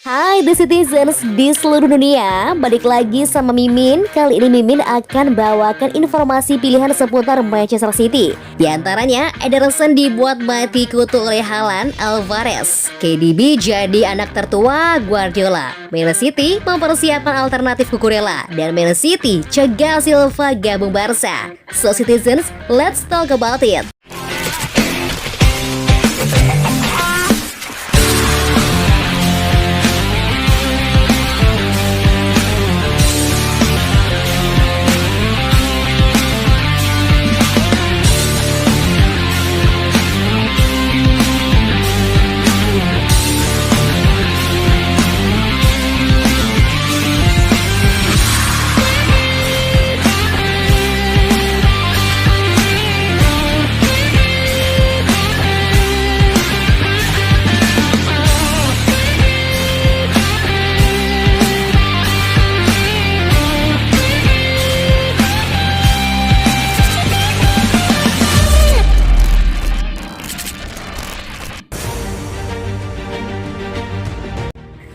Hai The Citizens di seluruh dunia, balik lagi sama Mimin. Kali ini Mimin akan bawakan informasi pilihan seputar Manchester City. Di antaranya, Ederson dibuat mati kutu oleh Haaland Alvarez. KDB jadi anak tertua Guardiola. Man City mempersiapkan alternatif Cucurella. Dan Man City cegah Silva gabung Barca. So Citizens, let's talk about it.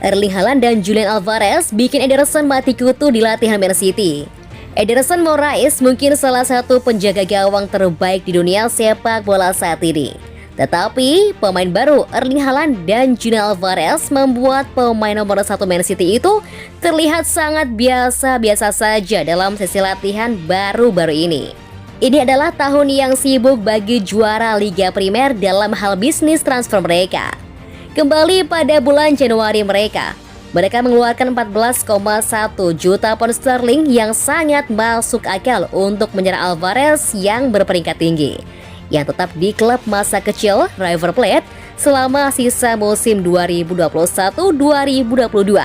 Erling Haaland dan Julian Alvarez bikin Ederson mati kutu di latihan Man City. Ederson Moraes mungkin salah satu penjaga gawang terbaik di dunia sepak bola saat ini. Tetapi pemain baru Erling Haaland dan Julian Alvarez membuat pemain nomor 1 Man City itu terlihat sangat biasa-biasa saja dalam sesi latihan baru-baru ini. Ini adalah tahun yang sibuk bagi juara Liga Primer dalam hal bisnis transfer mereka. Kembali pada bulan Januari mereka mengeluarkan 14,1 juta pound sterling yang sangat masuk akal untuk menyerang Alvarez yang berperingkat tinggi, yang tetap di klub masa kecil River Plate selama sisa musim 2021-2022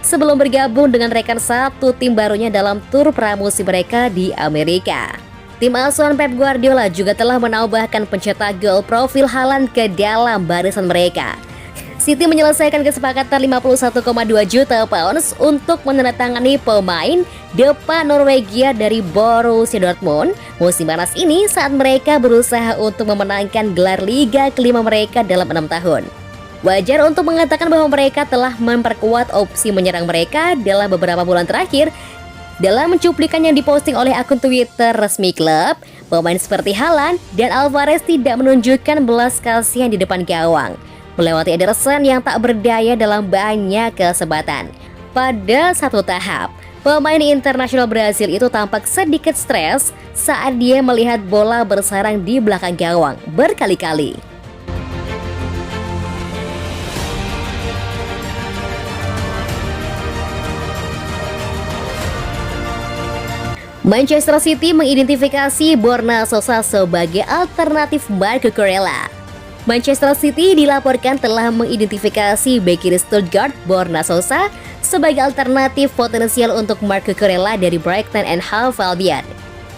sebelum bergabung dengan rekan satu tim barunya dalam tur pramusim mereka di Amerika. Tim asuhan Pep Guardiola juga telah menambahkan pencetak gol profil Haaland ke dalam barisan mereka. City menyelesaikan kesepakatan 51,2 juta pounds untuk menandatangani pemain depan Norwegia dari Borussia Dortmund musim panas ini saat mereka berusaha untuk memenangkan gelar Liga kelima mereka dalam 6 tahun. Wajar untuk mengatakan bahwa mereka telah memperkuat opsi menyerang mereka dalam beberapa bulan terakhir. Dalam cuplikan yang diposting oleh akun Twitter resmi klub, pemain seperti Haaland dan Alvarez tidak menunjukkan belas kasihan di depan gawang, melewati Ederson yang tak berdaya dalam banyak kesempatan. Pada satu tahap, pemain internasional Brasil itu tampak sedikit stres saat dia melihat bola bersarang di belakang gawang berkali-kali. Manchester City mengidentifikasi Borna Sosa sebagai alternatif Marc Cucurella. Manchester City dilaporkan telah mengidentifikasi bek kiri Stuttgart Borna Sosa sebagai alternatif potensial untuk Marc Cucurella dari Brighton and Hove Albion.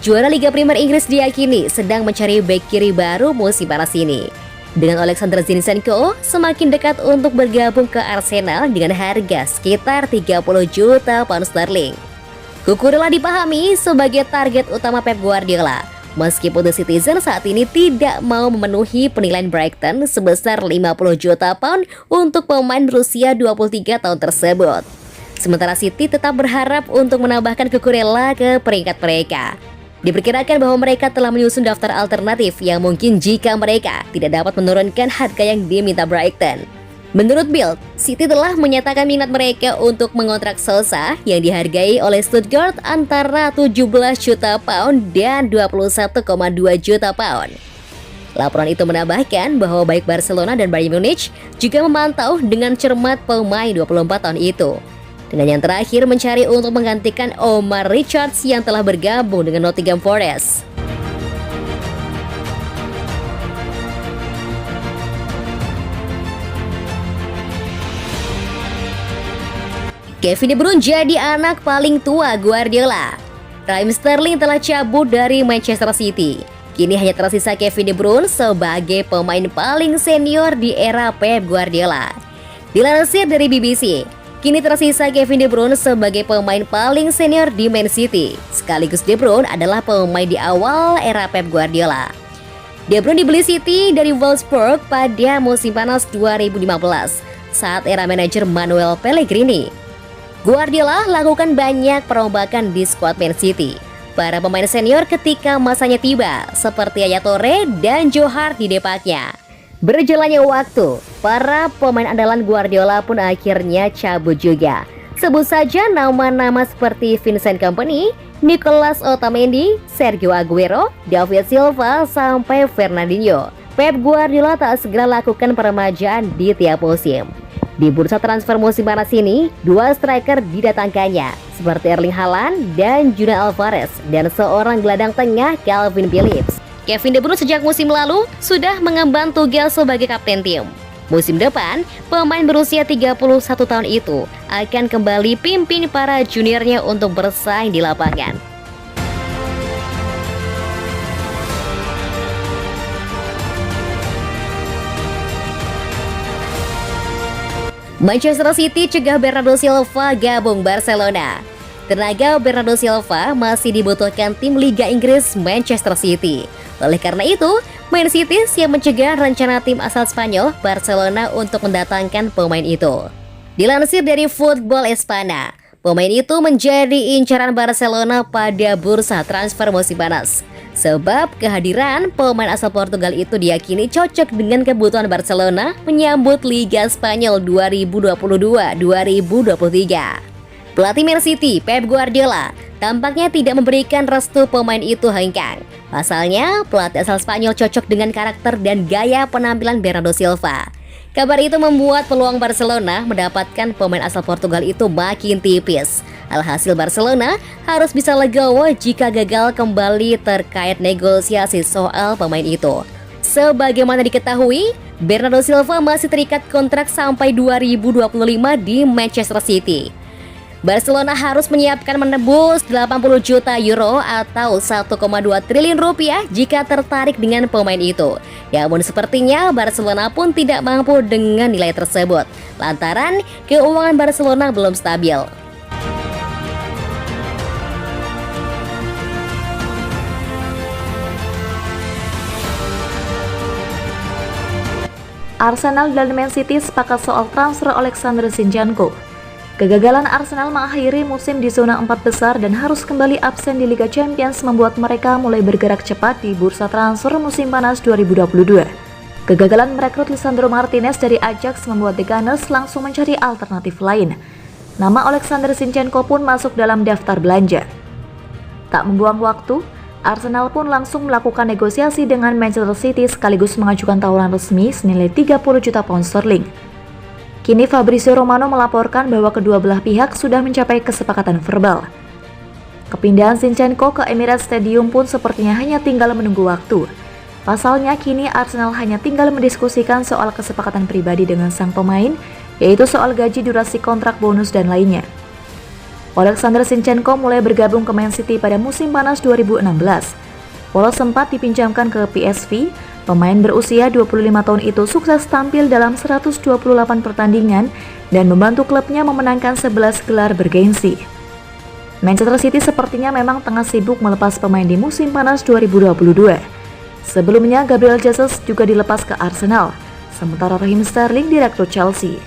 Juara Liga Primer Inggris diyakini sedang mencari bek kiri baru musim panas ini, dengan Alexander Zinchenko semakin dekat untuk bergabung ke Arsenal dengan harga sekitar 30 juta pound sterling. Cucurella dipahami sebagai target utama Pep Guardiola, meskipun The Citizen saat ini tidak mau memenuhi penilaian Brighton sebesar 50 juta pound untuk pemain berusia 23 tahun tersebut. Sementara City tetap berharap untuk menambahkan Cucurella ke peringkat mereka. Diperkirakan bahwa mereka telah menyusun daftar alternatif yang mungkin jika mereka tidak dapat menurunkan harga yang diminta Brighton. Menurut Bild, City telah menyatakan minat mereka untuk mengontrak Sosa yang dihargai oleh Stuttgart antara 17 juta pound dan 21,2 juta pound. Laporan itu menambahkan bahwa baik Barcelona dan Bayern Munich juga memantau dengan cermat pemain 24 tahun itu, dengan yang terakhir mencari untuk menggantikan Omar Richards yang telah bergabung dengan Nottingham Forest. Kevin De Bruyne jadi anak paling tua Guardiola. Raheem Sterling telah cabut dari Manchester City. Kini hanya tersisa Kevin De Bruyne sebagai pemain paling senior di era Pep Guardiola. Dilansir dari BBC, kini tersisa Kevin De Bruyne sebagai pemain paling senior di Man City. Sekaligus De Bruyne adalah pemain di awal era Pep Guardiola. De Bruyne dibeli City dari Wolfsburg pada musim panas 2015. saat era manajer Manuel Pellegrini. Guardiola lakukan banyak perombakan di skuad Man City. Para pemain senior ketika masanya tiba, seperti Yaya Toure dan Joe Hart di depaknya. Berjalannya waktu, para pemain andalan Guardiola pun akhirnya cabut juga. Sebut saja nama-nama seperti Vincent Kompany, Nicolas Otamendi, Sergio Aguero, David Silva, sampai Fernandinho. Pep Guardiola tak segera lakukan peremajaan di tiap musim. Di bursa transfer musim panas ini, dua striker didatangkannya, seperti Erling Haaland dan Julian Alvarez, dan seorang gelandang tengah Calvin Phillips. Kevin De Bruyne sejak musim lalu sudah mengemban tugas sebagai kapten tim. Musim depan, pemain berusia 31 tahun itu akan kembali pimpin para juniornya untuk bersaing di lapangan. Manchester City cegah Bernardo Silva gabung Barcelona. Tenaga Bernardo Silva masih dibutuhkan tim Liga Inggris Manchester City. Oleh karena itu, Man City siap mencegah rencana tim asal Spanyol Barcelona untuk mendatangkan pemain itu. Dilansir dari Football Espana, pemain itu menjadi incaran Barcelona pada bursa transfer musim panas. Sebab kehadiran pemain asal Portugal itu diyakini cocok dengan kebutuhan Barcelona menyambut Liga Spanyol 2022-2023. Pelatih Man City, Pep Guardiola, tampaknya tidak memberikan restu pemain itu hengkang. Pasalnya, pelatih asal Spanyol cocok dengan karakter dan gaya penampilan Bernardo Silva. Kabar itu membuat peluang Barcelona mendapatkan pemain asal Portugal itu makin tipis. Alhasil Barcelona harus bisa legowo jika gagal kembali terkait negosiasi soal pemain itu. Sebagaimana diketahui, Bernardo Silva masih terikat kontrak sampai 2025 di Manchester City. Barcelona harus menyiapkan menebus 80 juta euro atau 1,2 triliun rupiah jika tertarik dengan pemain itu. Namun sepertinya Barcelona pun tidak mampu dengan nilai tersebut, lantaran keuangan Barcelona belum stabil. Arsenal dan Man City sepakat soal transfer Alexander Zinchenko. Kegagalan Arsenal mengakhiri musim di zona 4 besar dan harus kembali absen di Liga Champions membuat mereka mulai bergerak cepat di bursa transfer musim panas 2022. Kegagalan merekrut Lisandro Martinez dari Ajax membuat The Gunners langsung mencari alternatif lain. Nama Alexander Zinchenko pun masuk dalam daftar belanja. Tak membuang waktu, Arsenal pun langsung melakukan negosiasi dengan Manchester City sekaligus mengajukan tawaran resmi senilai 30 juta pound sterling. Kini Fabrizio Romano melaporkan bahwa kedua belah pihak sudah mencapai kesepakatan verbal. Kepindahan Zinchenko ke Emirates Stadium pun sepertinya hanya tinggal menunggu waktu. Pasalnya kini Arsenal hanya tinggal mendiskusikan soal kesepakatan pribadi dengan sang pemain, yaitu soal gaji, durasi kontrak, bonus, dan lainnya. Alexander Zinchenko mulai bergabung ke Man City pada musim panas 2016. Walau sempat dipinjamkan ke PSV, pemain berusia 25 tahun itu sukses tampil dalam 128 pertandingan dan membantu klubnya memenangkan 11 gelar bergengsi. Manchester City sepertinya memang tengah sibuk melepas pemain di musim panas 2022. Sebelumnya Gabriel Jesus juga dilepas ke Arsenal, sementara Raheem Sterling direkrut Chelsea.